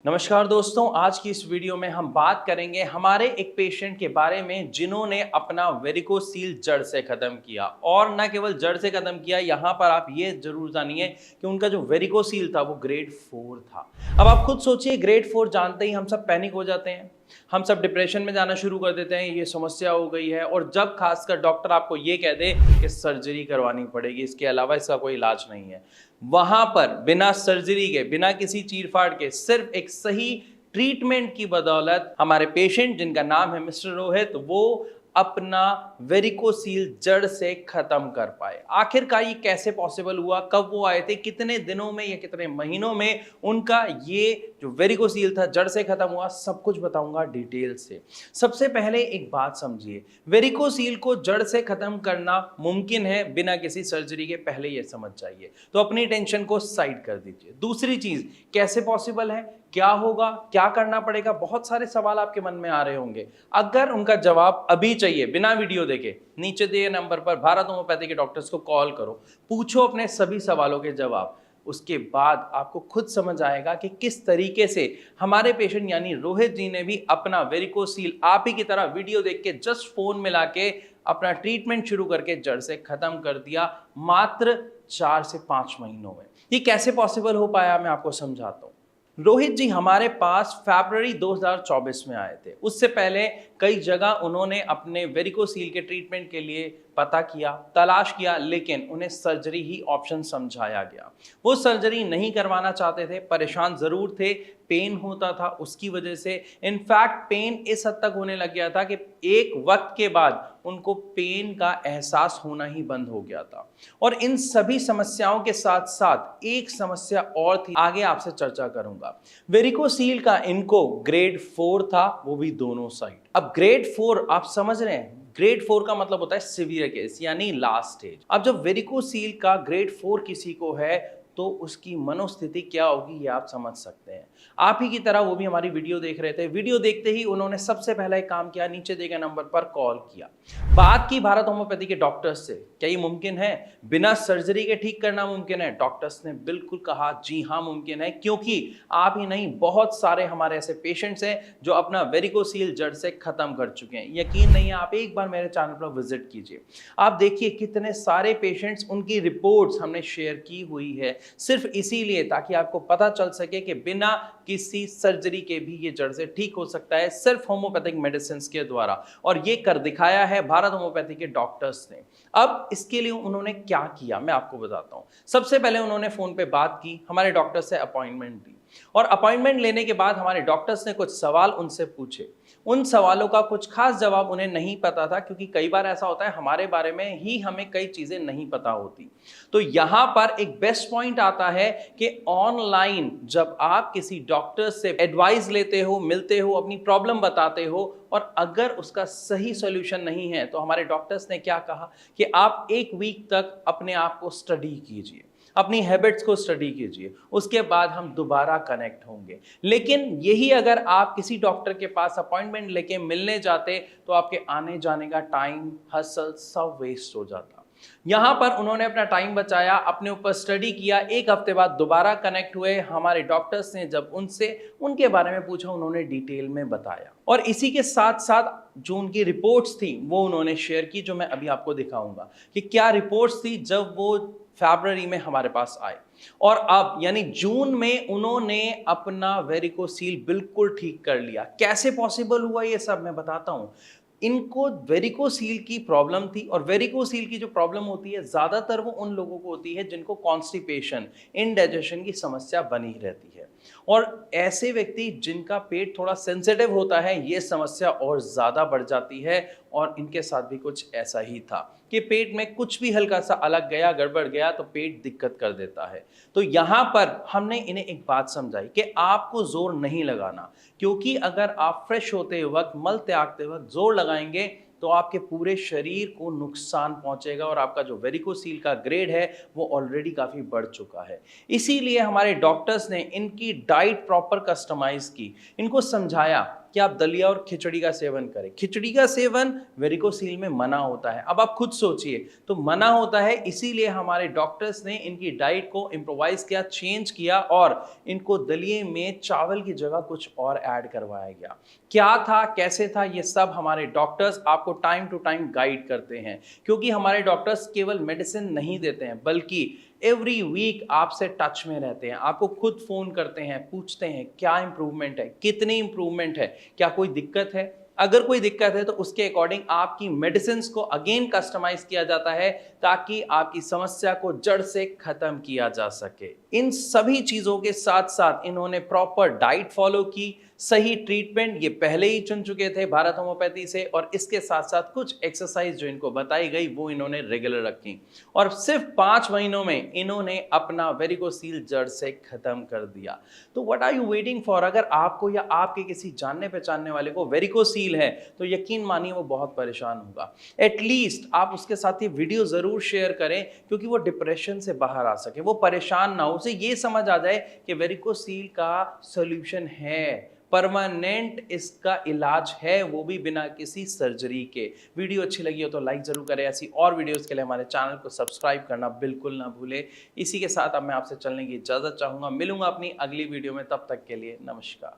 नमस्कार दोस्तों, आज की इस वीडियो में हम बात करेंगे हमारे एक पेशेंट के बारे में जिन्होंने अपना वेरिकोसील जड़ से खत्म किया। और न केवल जड़ से खत्म किया, यहाँ पर आप ये जरूर जानिए कि उनका जो वेरिकोसील था वो ग्रेड 4 था। अब आप खुद सोचिए, ग्रेड 4 जानते ही हम सब पैनिक हो जाते हैं, हम सब डिप्रेशन में जाना शुरू कर देते हैं, ये समस्या हो गई है। और जब खासकर डॉक्टर आपको ये कह दे कि सर्जरी करवानी पड़ेगी, इसके अलावा इसका कोई इलाज नहीं है, वहां पर बिना सर्जरी के, बिना किसी चीरफाड़ के, सिर्फ एक सही ट्रीटमेंट की बदौलत हमारे पेशेंट, जिनका नाम है मिस्टर रोहित, वो अपना वेरिकोसील जड़ से खत्म कर पाए। आखिरकार ये कैसे पॉसिबल हुआ, कब वो आए थे, कितने दिनों में या कितने महीनों में उनका ये जो वेरिकोसील था जड़ से खत्म हुआ, सब कुछ बताऊंगा डिटेल से। सबसे पहले एक बात समझिए, वेरिकोसील को जड़ से खत्म करना मुमकिन है बिना किसी सर्जरी के, पहले ये समझ जाइए। तो अपनी टेंशन को साइड कर दीजिए। दूसरी चीज, कैसे पॉसिबल है, क्या होगा, क्या करना पड़ेगा, बहुत सारे सवाल आपके मन में आ रहे होंगे। अगर उनका जवाब अभी चाहिए, बिना वीडियो देखे, नीचे दिए नंबर पर भारत होम्योपैथी के डॉक्टर्स को कॉल करो, पूछो अपने सभी सवालों के जवाब। उसके बाद आपको खुद समझ आएगा कि किस तरीके से हमारे पेशेंट यानी रोहित जी ने भी अपना वेरिकोसील आप ही की तरह वीडियो देख के, जस्ट फोन मिला के अपना ट्रीटमेंट शुरू करके जड़ से खत्म कर दिया, मात्र 4 से 5 महीनों में। ये कैसे पॉसिबल हो पाया, मैं आपको समझाता हूं। रोहित जी हमारे पास फरवरी 2024 में आए थे। उससे पहले कई जगह उन्होंने अपने वेरिकोसील के ट्रीटमेंट के लिए पता किया, तलाश किया, लेकिन उन्हें सर्जरी ही ऑप्शन समझाया गया। वो सर्जरी नहीं करवाना चाहते थे, परेशान जरूर थे, पेन होता था उसकी वजह से। इनफैक्ट पेन इस हद तक होने लग गया था कि एक वक्त के बाद उनको पेन का एहसास होना ही बंद हो गया था। और इन सभी समस्याओं के साथ साथ एक समस्या और थी, आगे आपसे चर्चा करूंगा। वेरिकोसील का इनको ग्रेड 4 था, वो भी दोनों साइड। अब ग्रेड 4 आप समझ रहे हैं, ग्रेड 4 का मतलब होता है सीवियर केस यानी लास्ट स्टेज। अब जब वेरिकोसील का ग्रेड 4 किसी को है तो उसकी मनोस्थिति क्या होगी, ये आप समझ सकते हैं। आप ही की तरह वो भी हमारी वीडियो देख रहे थे। वीडियो देखते ही उन्होंने सबसे पहला एक काम किया, नीचे दिए गए नंबर पर कॉल किया, बात की भारत होम्योपैथी के डॉक्टर्स से। क्या ये मुमकिन है, बिना सर्जरी के ठीक करना मुमकिन है? डॉक्टर्स ने बिल्कुल कहा, जी हाँ मुमकिन है, क्योंकि आप ही नहीं, बहुत सारे हमारे ऐसे पेशेंट्स हैं जो अपना वेरिकोसील जड़ से खत्म कर चुके हैं। यकीन नहीं है, आप एक बार मेरे चैनल पर विजिट कीजिए, आप देखिए कितने सारे पेशेंट्स, उनकी रिपोर्ट्स हमने शेयर की हुई है, सिर्फ इसीलिए ताकि आपको पता चल सके कि बिना किसी सर्जरी के भी ये जड़ से ठीक हो सकता है, सिर्फ होम्योपैथिक मेडिसिन के द्वारा। और ये कर दिखाया है भारत होम्योपैथी के डॉक्टर्स ने। अब इसके लिए उन्होंने क्या किया, मैं आपको बताता हूं। सबसे पहले उन्होंने फोन पे बात की, हमारे डॉक्टर से अपॉइंटमेंट दी, और अपॉइंटमेंट लेने के बाद हमारे डॉक्टर्स ने कुछ सवाल उनसे पूछे। उन सवालों का कुछ खास जवाब उन्हें नहीं पता था, क्योंकि कई बार ऐसा होता है हमारे बारे में ही हमें कई चीजें नहीं पता होती। तो यहां पर एक बेस्ट पॉइंट आता है कि ऑनलाइन जब आप किसी डॉक्टर से एडवाइस लेते हो, मिलते हो, अपनी प्रॉब्लम बताते हो, और अगर उसका सही सॉल्यूशन नहीं है, तो हमारे डॉक्टर्स ने क्या कहा कि आप एक वीक तक अपने आप को स्टडी कीजिए, अपनी हैबिट्स को स्टडी कीजिए, उसके बाद हम दोबारा कनेक्ट होंगे। लेकिन यही अगर आप किसी डॉक्टर के पास अपॉइंटमेंट लेके मिलने जाते तो आपके आने जाने का टाइम, हसल सब वेस्ट हो जाता। यहां पर उन्होंने अपना टाइम बचाया, अपने ऊपर स्टडी किया, एक हफ्ते बाद दोबारा कनेक्ट हुए। हमारे डॉक्टर्स ने जब उनसे उनके बारे में पूछा, उन्होंने डिटेल में बताया, और इसी के साथ साथ जो उनकी रिपोर्ट्स थी वो उन्होंने शेयर की, जो मैं अभी आपको दिखाऊंगा कि क्या रिपोर्ट्स थी जब वो फरवरी में हमारे पास आए। और अब यानी जून में उन्होंने अपना वेरिकोसील बिल्कुल ठीक कर लिया। कैसे पॉसिबल हुआ ये सब मैं बताता हूं। इनको वेरिकोसील की प्रॉब्लम थी, और वेरिकोसील की जो प्रॉब्लम होती है ज्यादातर वो उन लोगों को होती है जिनको कॉन्स्टिपेशन, इनडाइजेशन की समस्या बनी रहती है। और ऐसे व्यक्ति जिनका पेट थोड़ा सेंसिटिव होता है, ये समस्या और ज्यादा बढ़ जाती है। और इनके साथ भी कुछ ऐसा ही था कि पेट में कुछ भी हल्का सा अलग गया, गड़बड़ गया, तो पेट दिक्कत कर देता है। तो यहां पर हमने इन्हें एक बात समझाई कि आपको जोर नहीं लगाना, क्योंकि अगर आप फ्रेश होते वक्त, मल त्यागते वक्त जोर लगाएंगे तो आपके पूरे शरीर को नुकसान पहुंचेगा, और आपका जो वेरिकोसील का ग्रेड है वो ऑलरेडी काफी बढ़ चुका है। इसीलिए हमारे डॉक्टर्स ने इनकी डाइट प्रॉपर कस्टमाइज की, इनको समझाया कि आप दलिया और खिचड़ी का सेवन करें। खिचड़ी का सेवन वेरिकोसील में मना होता है। अब आप खुद सोचिए, तो मना होता है, इसीलिए हमारे डॉक्टर्स ने इनकी डाइट को इम्प्रोवाइज किया, चेंज किया और इनको दलिए में चावल की जगह कुछ और ऐड करवाया गया। क्या था, कैसे था, ये सब हमारे डॉक्टर्स आपको टाइम टू टाइम गाइड करते हैं, क्योंकि हमारे डॉक्टर्स केवल मेडिसिन नहीं देते हैं बल्कि एवरी वीक आपसे टच में रहते हैं, आपको खुद फोन करते हैं, पूछते हैं क्या इंप्रूवमेंट है, कितनी इंप्रूवमेंट है, क्या कोई दिक्कत है। अगर कोई दिक्कत है तो उसके अकॉर्डिंग आपकी मेडिसिन को अगेन कस्टमाइज किया जाता है ताकि आपकी समस्या को जड़ से खत्म किया जा सके। इन सभी चीजों के साथ साथ इन्होंने प्रॉपर डाइट फॉलो की, सही ट्रीटमेंट ये पहले ही चुन चुके थे भारत होम्योपैथी से, और इसके साथ साथ कुछ एक्सरसाइज जो इनको बताई गई वो इन्होंने रेगुलर रखी और सिर्फ 5 महीनों में इन्होंने अपना वेरिकोसील जड़ से खत्म कर दिया। तो what are you waiting for? अगर आपको या आपके किसी जानने पहचानने वाले को वेरिकोसील है तो यकीन मानिए वो बहुत परेशान होगा। एटलीस्ट आप उसके साथ ये वीडियो जरूर शेयर करें क्योंकि वो डिप्रेशन से बाहर आ सके, वो परेशान ना हो, उसे ये समझ आ जाए कि वेरिकोसील का सॉल्यूशन है, परमानेंट इसका इलाज है, वो भी बिना किसी सर्जरी के। वीडियो अच्छी लगी हो तो लाइक जरूर करें। ऐसी और वीडियोस के लिए हमारे चैनल को सब्सक्राइब करना बिल्कुल ना भूलें। इसी के साथ अब मैं आपसे चलने की इजाजत चाहूंगा। मिलूंगा अपनी अगली वीडियो में, तब तक के लिए नमस्कार।